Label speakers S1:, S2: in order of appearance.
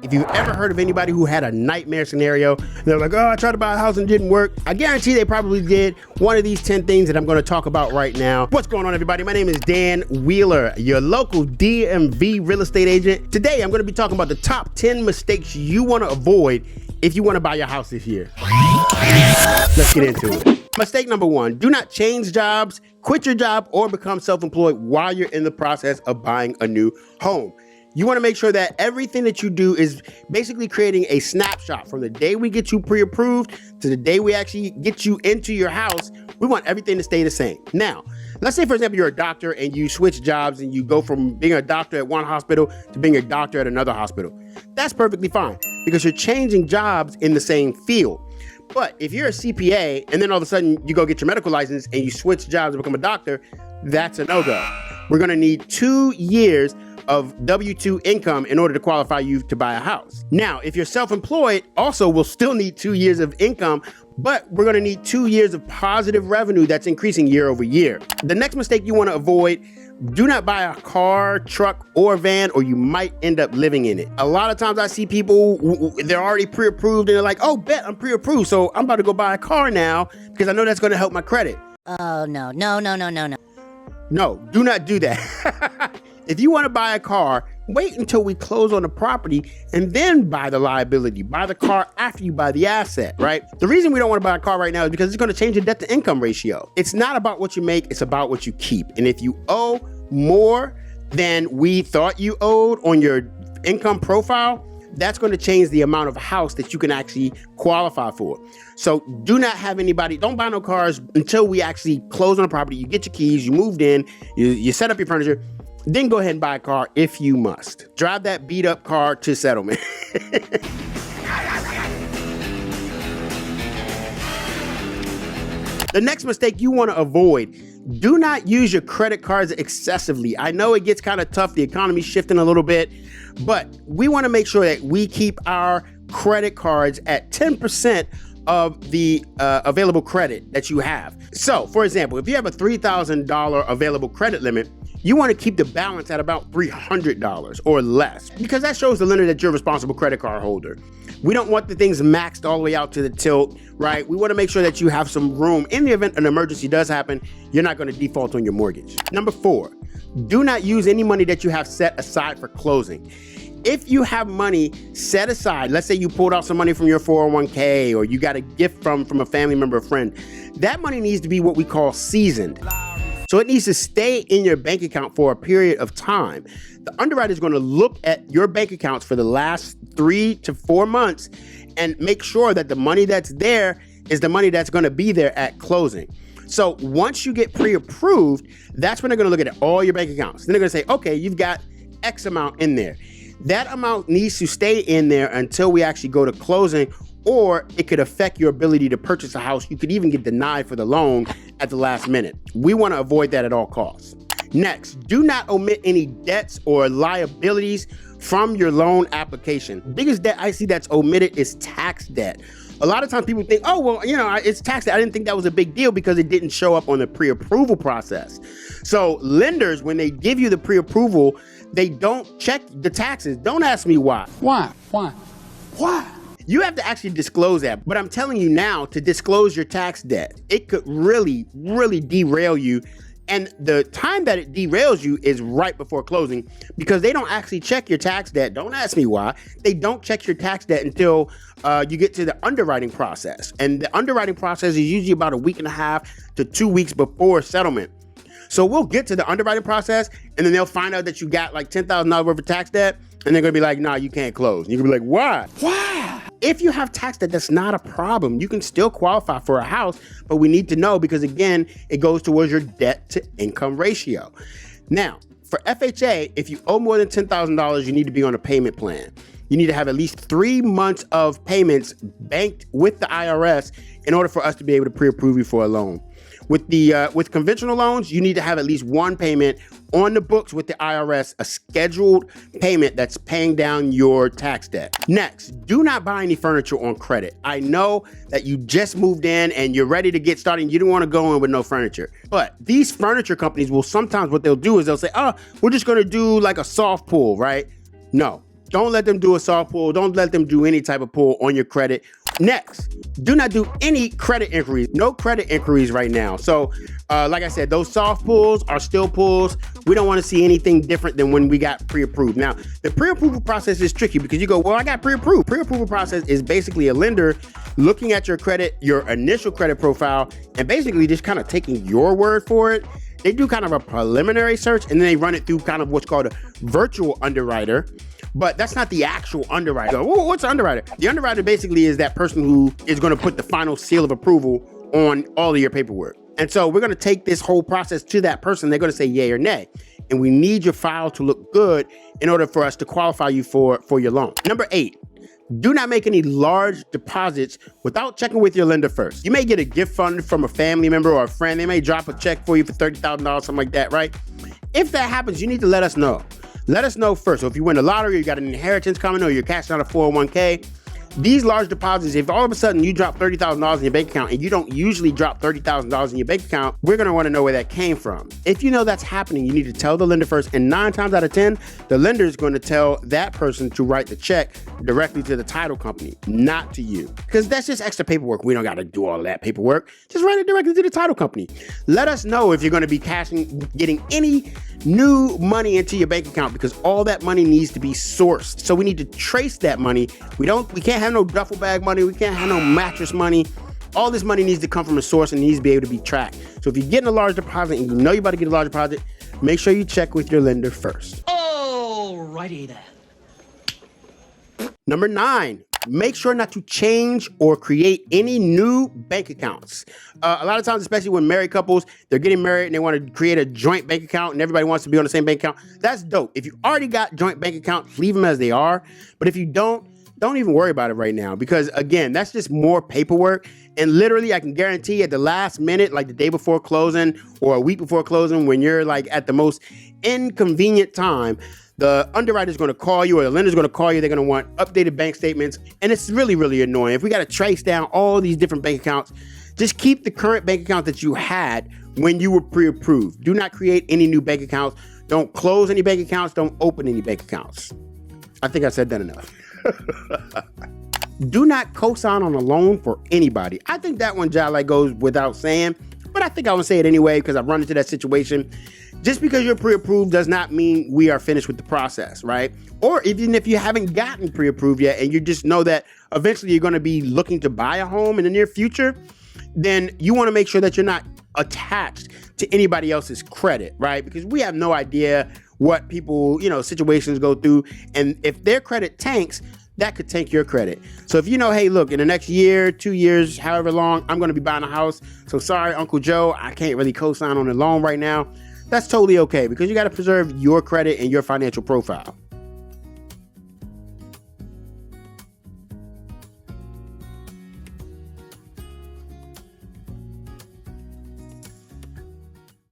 S1: If you've ever heard of anybody who had a nightmare scenario, they're like, oh, I tried to buy a house and it didn't work. I guarantee they probably did one of these 10 things that I'm going to talk about right now. What's going on, everybody? My name is Dan Wheeler, your local DMV real estate agent. Today, I'm going to be talking about the top 10 mistakes you want to avoid if you want to buy your house this year. Let's get into it. Mistake number 1, do not change jobs, quit your job, or become self-employed while you're in the process of buying a new home. You want to make sure that everything that you do is basically creating a snapshot from the day we get you pre-approved to the day we actually get you into your house. We want everything to stay the same. Now, let's say, for example, you're a doctor and you switch jobs and you go from being a doctor at one hospital to being a doctor at another hospital. That's perfectly fine because you're changing jobs in the same field. But if you're a CPA and then all of a sudden you go get your medical license and you switch jobs and become a doctor, that's a no-go. We're going to need 2 years of W-2 income in order to qualify you to buy a house. Now, if you're self-employed, also we'll still need 2 years of income, but we're gonna need 2 years of positive revenue that's increasing year over year. The next mistake you wanna avoid, do not buy a car, truck, or van, or you might end up living in it. A lot of times I see people, they're already pre-approved and they're like, oh, bet I'm pre-approved, so I'm about to go buy a car now because I know that's gonna help my credit.
S2: Oh, no.
S1: No, do not do that. If you want to buy a car, wait until we close on the property and then buy the liability. Buy the car after you buy the asset, right? The reason we don't want to buy a car right now is because it's going to change your debt to income ratio. It's not about what you make, it's about what you keep. And if you owe more than we thought you owed on your income profile, that's going to change the amount of house that you can actually qualify for. So do not have anybody, don't buy no cars until we actually close on the property. You get your keys, you moved in, you set up your furniture. Then go ahead and buy a car if you must. Drive that beat up car to settlement. The next mistake you want to avoid, do not use your credit cards excessively. I know it gets kind of tough. The economy's shifting a little bit, but we want to make sure that we keep our credit cards at 10% of the available credit that you have. So, for example, if you have a $3,000 available credit limit, you want to keep the balance at about $300 or less because that shows the lender that you're a responsible credit card holder. We don't want the things maxed all the way out to the tilt, right? We want to make sure that you have some room in the event an emergency does happen. You're not going to default on your mortgage. Number 4, do not use any money that you have set aside for closing. If you have money set aside, let's say you pulled out some money from your 401k or you got a gift from a family member or friend, that money needs to be what we call seasoned. So it needs to stay in your bank account for a period of time. The underwriter is going to look at your bank accounts for the last 3 to 4 months and make sure that the money that's there is the money that's going to be there at closing. So once you get pre-approved, that's when they're going to look at all your bank accounts. Then they're going to say, okay, you've got X amount in there. That amount needs to stay in there until we actually go to closing, or it could affect your ability to purchase a house. You could even get denied for the loan at the last minute. We want to avoid that at all costs. Next, do not omit any debts or liabilities from your loan application. The biggest debt I see that's omitted is tax debt. A lot of times people think, oh, well, you know, it's tax debt. I didn't think that was a big deal because it didn't show up on the pre-approval process. So lenders, when they give you the pre-approval, they don't check the taxes. Don't ask me why. Why? You have to actually disclose that, but I'm telling you now to disclose your tax debt. It could really, really derail you. And the time that it derails you is right before closing because they don't actually check your tax debt. Don't ask me why. They don't check your tax debt until you get to the underwriting process. And the underwriting process is usually about a week and a half to 2 weeks before settlement. So we'll get to the underwriting process and then they'll find out that you got like $10,000 worth of tax debt and they're gonna be like, nah, you can't close. And you're gonna be like, why? If you have tax debt, that's not a problem. You can still qualify for a house, but we need to know because again, it goes towards your debt to income ratio. Now, for FHA, if you owe more than $10,000, you need to be on a payment plan. You need to have at least 3 months of payments banked with the IRS in order for us to be able to pre-approve you for a loan. With conventional loans, you need to have at least one payment on the books with the IRS, a scheduled payment that's paying down your tax debt. Next, do not buy any furniture on credit. I know that you just moved in and you're ready to get started and you don't want to go in with no furniture. But these furniture companies will sometimes, what they'll do is they'll say, oh, we're just going to do like a soft pull, right? No. Don't let them do a soft pull. Don't let them do any type of pull on your credit. Next, do not do any credit inquiries. No credit inquiries right now. So like I said, those soft pulls are still pulls. We don't want to see anything different than when we got pre-approved. Now, the pre-approval process is tricky because you go, well, I got pre-approved. Pre-approval process is basically a lender looking at your credit, your initial credit profile, and basically just kind of taking your word for it. They do kind of a preliminary search, and then they run it through kind of what's called a virtual underwriter. But that's not the actual underwriter. What's an underwriter? The underwriter basically is that person who is going to put the final seal of approval on all of your paperwork. And so we're going to take this whole process to that person. They're going to say yay or nay. And we need your file to look good in order for us to qualify you for your loan. Number 8, do not make any large deposits without checking with your lender first. You may get a gift fund from a family member or a friend. They may drop a check for you for $30,000, something like that, right? If that happens, you need to let us know. Let us know first. So if you win the lottery, you got an inheritance coming, or you're cashing out a 401k, these large deposits, if all of a sudden you drop $30,000 in your bank account and you don't usually drop $30,000 in your bank account, we're going to want to know where that came from. If you know that's happening, you need to tell the lender first. And 9 times out of 10, the lender is going to tell that person to write the check directly to the title company, not to you. Because that's just extra paperwork. We don't got to do all of that paperwork. Just write it directly to the title company. Let us know if you're going to be getting any new money into your bank account, because all that money needs to be sourced. So we need to trace that money. We can't have no duffel bag money. We can't have no mattress money. All this money needs to come from a source and needs to be able to be tracked. So if you're getting a large deposit and you know you're about to get a large deposit, make sure you check with your lender first.
S2: Alrighty then.
S1: Number 9, make sure not to change or create any new bank accounts. A lot of times, especially when married couples, they're getting married and they want to create a joint bank account and everybody wants to be on the same bank account. That's dope. If you already got joint bank accounts, leave them as they are. But if you don't even worry about it right now, because again, that's just more paperwork. And literally, I can guarantee at the last minute, like the day before closing or a week before closing, when you're like at the most inconvenient time, the underwriter is going to call you or the lender is going to call you. They're going to want updated bank statements. And it's really, really annoying. If we got to trace down all these different bank accounts, just keep the current bank account that you had when you were pre-approved. Do not create any new bank accounts. Don't close any bank accounts. Don't open any bank accounts. I think I said that enough. Do not co-sign on a loan for anybody. I think that one, Jai, goes without saying, but I think I would say it anyway because I've run into that situation. Just because you're pre-approved does not mean we are finished with the process, right? Or even if you haven't gotten pre-approved yet and you just know that eventually you're going to be looking to buy a home in the near future, then you want to make sure that you're not attached to anybody else's credit, right? Because we have no idea what people, situations go through. And if their credit tanks, that could tank your credit. So if you know, hey, look, in the next year, 2 years, however long, I'm going to be buying a house. So sorry, Uncle Joe, I can't really co-sign on a loan right now. That's totally okay because you got to preserve your credit and your financial profile.